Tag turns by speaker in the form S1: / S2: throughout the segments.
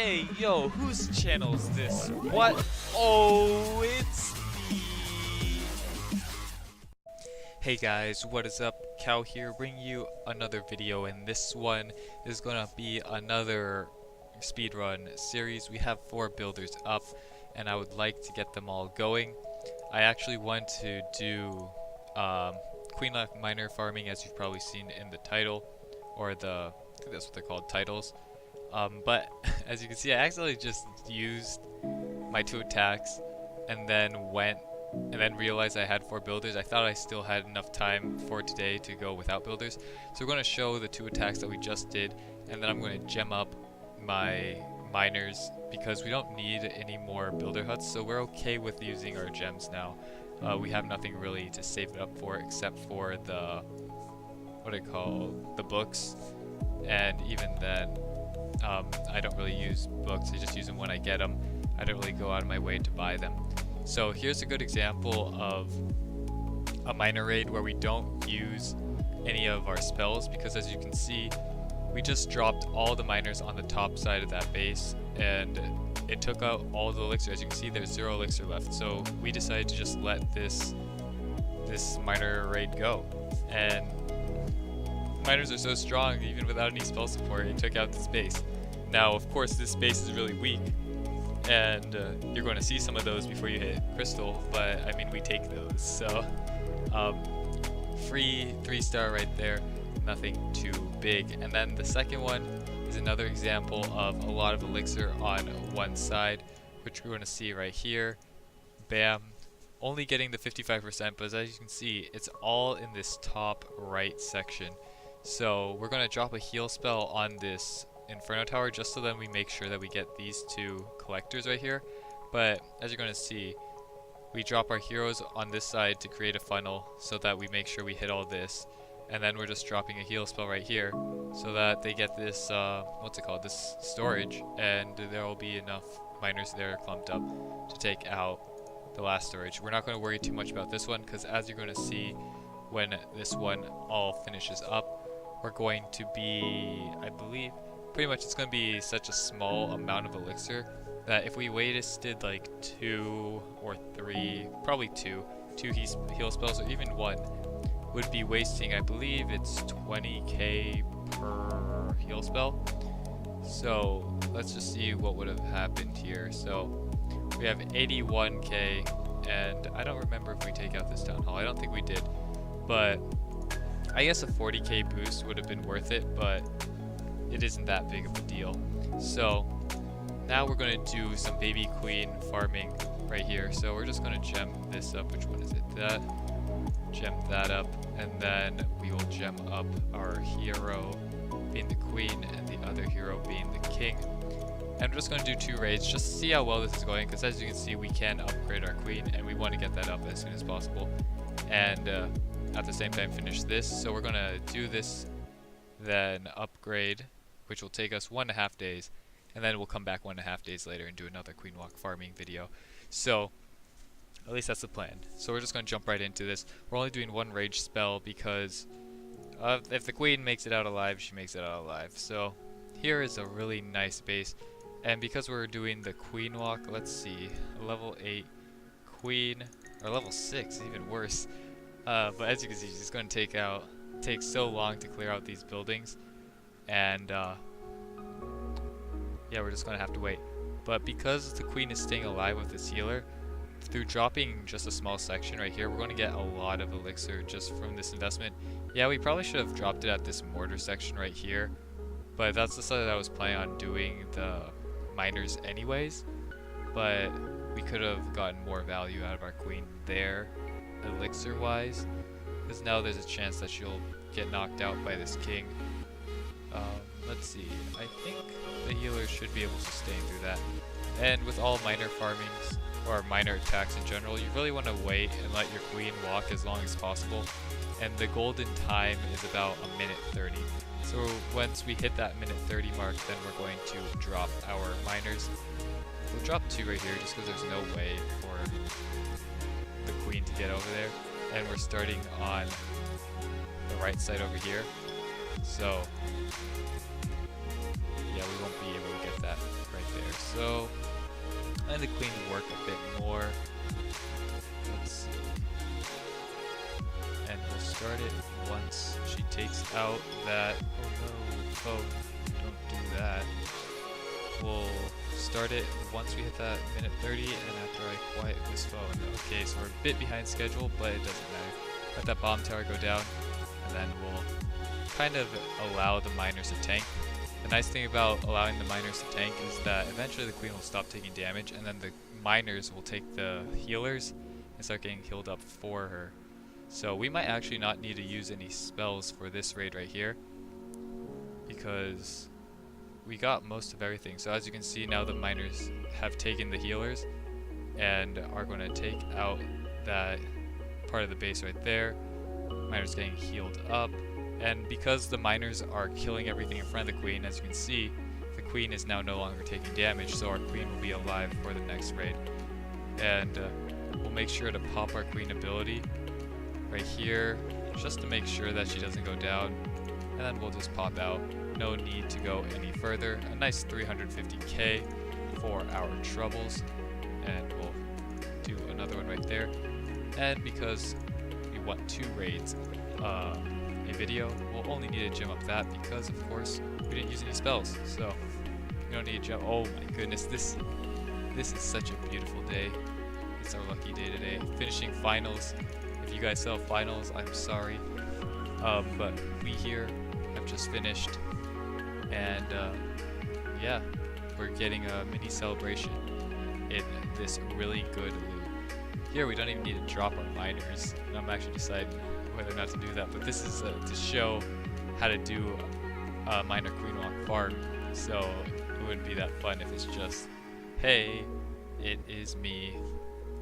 S1: Hey, yo, whose channel is this? What? Oh, it's me. Hey guys, what is up? Cow here, bringing you another video, and this one is gonna be another speedrun series. We have 4 builders up, and I would like to get them all going. I actually want to do Queen Lock miner farming, as you've probably seen in the title, or I think that's what they're called, titles. But as you can see, I accidentally just used my 2 attacks and then realized I had 4 builders. I thought I still had enough time for today to go without builders. So we're going to show the 2 attacks that we just did, and then I'm going to gem up my miners because we don't need any more builder huts, so we're okay with using our gems now. We have nothing really to save it up for except for the, the books, and even then, I don't really use books. I just use them when I get them. I don't really go out of my way to buy them. So here's a good example of a miner raid where we don't use any of our spells, because as you can see, we just dropped all the miners on the top side of that base, and it took out all the elixir. As you can see, there's 0 elixir left. So we decided to just let this miner raid go. And miners are so strong, even without any spell support, it took out this base. Now, of course, this base is really weak, and you're going to see some of those before you hit crystal, but I mean, we take those. So, free 3-star right there, nothing too big. And then the second one is another example of a lot of elixir on one side, which we're going to see right here. Bam. Only getting the 55%, but as you can see, it's all in this top right section. So we're going to drop a heal spell on this Inferno Tower just so then we make sure that we get these 2 collectors right here. But as you're going to see, we drop our heroes on this side to create a funnel so that we make sure we hit all this. And then we're just dropping a heal spell right here so that they get this, this storage, and there will be enough miners there clumped up to take out the last storage. We're not going to worry too much about this one, because as you're going to see when this one all finishes up, we're going to be, I believe, pretty much it's going to be such a small amount of elixir that if we wasted like 2 or 3, probably 2 heal spells, or even 1, would be wasting, I believe it's 20k per heal spell. So let's just see what would have happened here. So we have 81k, and I don't remember if we take out this town hall. I don't think we did, but I guess a 40k boost would have been worth it, but it isn't that big of a deal. So now we're going to do some baby queen farming right here. So we're just going to gem this up. Which one is it? That. Gem that up, and then we will gem up our hero being the queen and the other hero being the king. And we're just going to do 2 raids just to see how well this is going, because as you can see, we can upgrade our queen, and we want to get that up as soon as possible. And at the same time finish this. So we're going to do this, then upgrade, which will take us 1.5 days, and then we'll come back 1.5 days later and do another queen walk farming video. So at least that's the plan. So we're just going to jump right into this. We're only doing 1 rage spell because if the queen makes it out alive, she makes it out alive. So here is a really nice base, and because we're doing the queen walk, let's see, level 8 queen, or level 6, even worse. But as you can see, it's going to take so long to clear out these buildings, and yeah, we're just going to have to wait. But because the queen is staying alive with this healer, through dropping just a small section right here, we're going to get a lot of elixir just from this investment. Yeah, we probably should have dropped it at this mortar section right here, but that's the side that I was planning on doing the miners anyways. But we could have gotten more value out of our queen there, elixir wise, because now there's a chance that she'll get knocked out by this king. Let's see, I think the healer should be able to sustain through that. And with all miner farmings, or miner attacks in general, you really want to wait and let your queen walk as long as possible, and the golden time is about 1:30. So once we hit that 1:30 mark, then we're going to drop our miners. We'll drop 2 right here just because there's no way for the queen to get over there, and we're starting on the right side over here. So yeah, we won't be able to get that right there. So let the queen work a bit more. Let's see. And we'll start it once she takes out that. Oh no, phone, don't do that. We'll start it once we hit that minute 30 and after I quiet this phone. Okay, so we're a bit behind schedule, but it doesn't matter. Let that bomb tower go down and then we'll kind of allow the miners to tank. The nice thing about allowing the miners to tank is that eventually the queen will stop taking damage and then the miners will take the healers and start getting healed up for her. So we might actually not need to use any spells for this raid right here because we got most of everything. So as you can see now the miners have taken the healers and are going to take out that part of the base right there. Miners getting healed up. And because the miners are killing everything in front of the queen, as you can see, the queen is now no longer taking damage, so our queen will be alive for the next raid. And we'll make sure to pop our queen ability right here, just to make sure that she doesn't go down. And then we'll just pop out. No need to go any further. A nice 350k for our troubles. And we'll do another one right there. And because we want 2 raids, a video, we'll only need to gem up that because of course we didn't use any spells, so we don't need to gem. Oh my goodness, this is such a beautiful day. It's our lucky day today. Finishing finals. If you guys saw finals, I'm sorry, but we here have just finished, and yeah, we're getting a mini celebration in this really good loot. Here we don't even need to drop our miners. I'm actually deciding whether or not to do that, but this is to show how to do miner queen on farm, so it wouldn't be that fun if it's just, hey, it is me,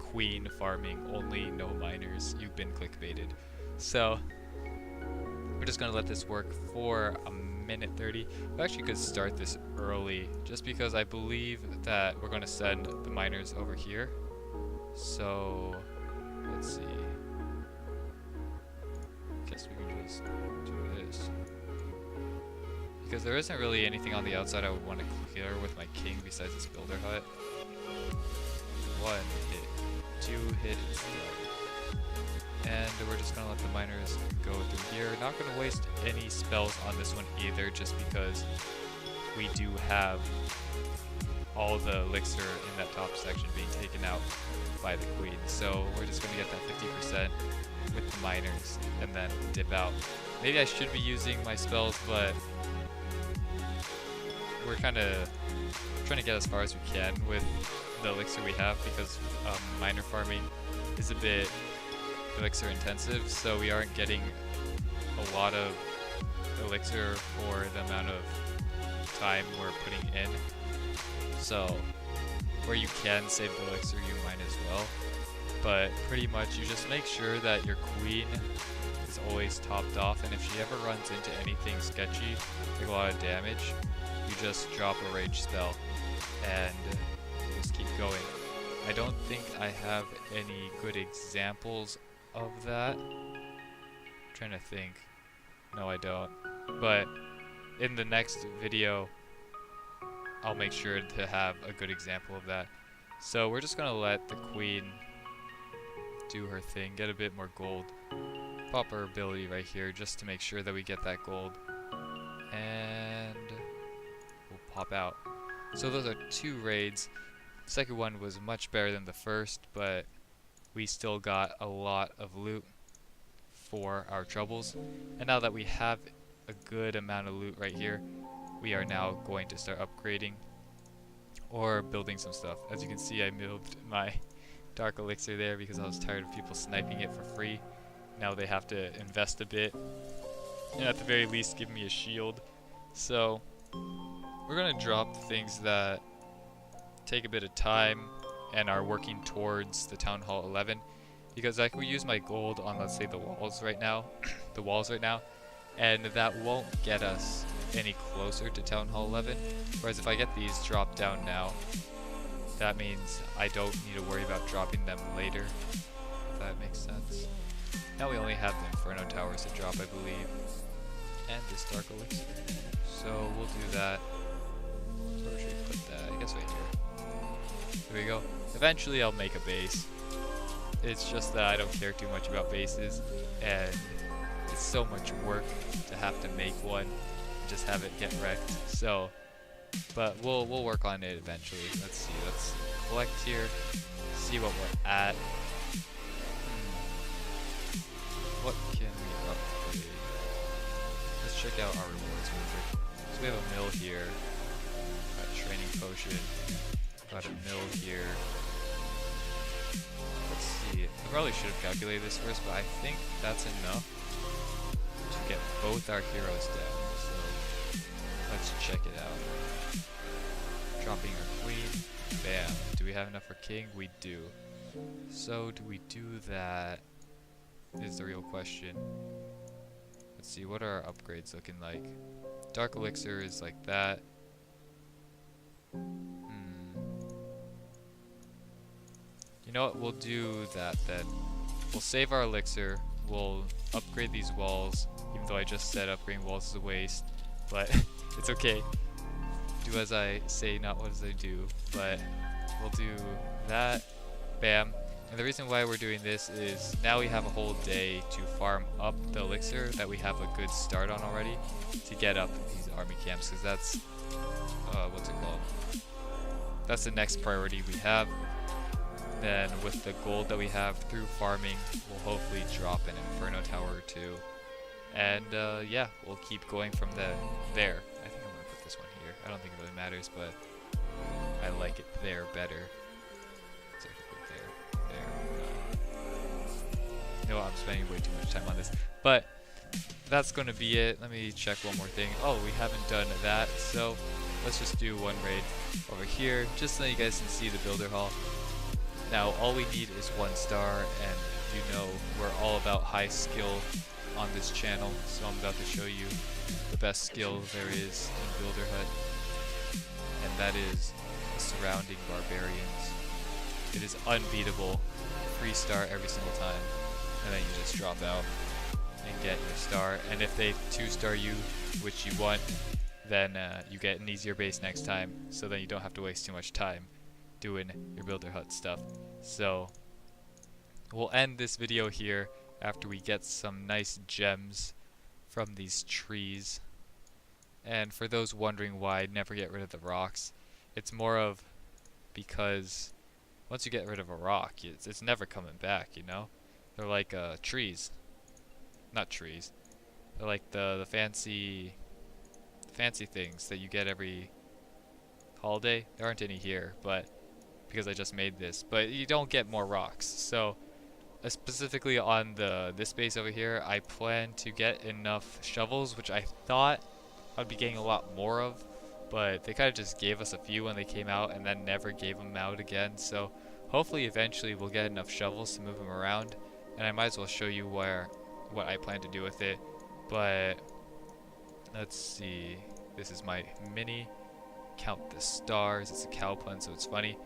S1: queen farming, only no miners, you've been clickbaited. So we're just gonna let this work for a minute 30. We actually could start this early just because I believe that we're gonna send the miners over here. So let's see. Guess we can just do this. Because there isn't really anything on the outside I would want to clear with my king besides this builder hut. 1 hit, 2 hit, it's dead. And we're just going to let the miners go through here. Not going to waste any spells on this one either, just because we do have all the elixir in that top section being taken out by the queen. So we're just going to get that 50% with the miners and then dip out. Maybe I should be using my spells, but we're kind of trying to get as far as we can with the elixir we have, because miner farming is a bit elixir intensive, so we aren't getting a lot of elixir for the amount of time we're putting in. So where you can save the elixir, you might as well. But pretty much you just make sure that your queen is always topped off, and if she ever runs into anything sketchy, like a lot of damage, you just drop a rage spell and just keep going. I don't think I have any good examples of that. I'm trying to think. No, I don't. But in the next video, I'll make sure to have a good example of that. So we're just gonna let the queen do her thing, get a bit more gold, pop her ability right here just to make sure that we get that gold, and we'll pop out. So those are 2 raids. The second one was much better than the first, but we still got a lot of loot for our troubles. And now that we have a good amount of loot right here, we are now going to start upgrading or building some stuff. As you can see, I moved my dark elixir there because I was tired of people sniping it for free. Now they have to invest a bit and at the very least give me a shield. So we're gonna drop the things that take a bit of time and are working towards the Town Hall 11, because I can use my gold on, let's say, the walls right now, and that won't get us any closer to Town Hall 11. Whereas if I get these dropped down now, that means I don't need to worry about dropping them later, if that makes sense. Now we only have the Inferno Towers to drop, I believe, and this Dark Elixir. So we'll do that. Where should we put that? I guess right here. There we go. Eventually I'll make a base. It's just that I don't care too much about bases, and it's so much work to have to make one and just have it get wrecked. So, but we'll work on it eventually. Let's see. Let's collect here. See what we're at. What can we upgrade? Let's check out our rewards real quick. So we have a mill here. Got a training potion. Got a mill here. Let's see. I probably should have calculated this first, but I think that's enough to get both our heroes down. So let's check it out. Dropping our queen. Bam. Do we have enough for king? We do. So do we do that? Is the real question. Let's see, what are our upgrades looking like? Dark elixir is like that. You know what, we'll do that then. We'll save our elixir, we'll upgrade these walls, even though I just said upgrading walls is a waste, but it's okay. Do as I say, not as I do, but we'll do that. Bam. And the reason why we're doing this is now we have a whole day to farm up the elixir that we have a good start on already to get up these army camps, because that's, what's it called? That's the next priority we have. Then with the gold that we have through farming, we'll hopefully drop an Inferno Tower or two. And yeah, we'll keep going from there. I think I'm going to put this one here. I don't think it really matters, but I like it there better. So I can put it there. You know what, I'm spending way too much time on this. But that's going to be it. Let me check one more thing. Oh, we haven't done that, so let's just do one raid over here, just so you guys can see the builder hall. Now, all we need is 1 star, and you know we're all about high skill on this channel, so I'm about to show you the best skill there is in Builder Hut, and that is surrounding barbarians. It is unbeatable, 3 star every single time, and then you just drop out and get your star, and if they 2 star you, which you want, then you get an easier base next time, so then you don't have to waste too much time doing your Builder Hut stuff. So we'll end this video here after we get some nice gems from these trees. And for those wondering why I never get rid of the rocks, it's more of because once you get rid of a rock, it's never coming back, you know? They're like trees. Not trees. They're like the fancy things that you get every holiday. There aren't any here, but because I just made this, but you don't get more rocks. So specifically on this base over here, I plan to get enough shovels, which I thought I'd be getting a lot more of, but they kind of just gave us a few when they came out and then never gave them out again. So hopefully eventually we'll get enough shovels to move them around, and I might as well show you what I plan to do with it. But let's see, this is my mini. Count the stars. It's a cow pun, so it's funny.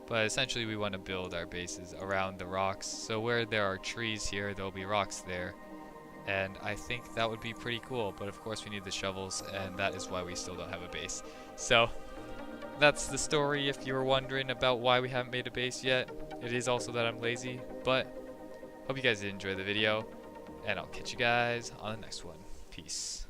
S1: But essentially we want to build our bases around the rocks. So where there are trees here, there will be rocks there. And I think that would be pretty cool. But of course we need the shovels, and that is why we still don't have a base. So that's the story if you were wondering about why we haven't made a base yet. It is also that I'm lazy. But hope you guys did enjoy the video, and I'll catch you guys on the next one. Peace.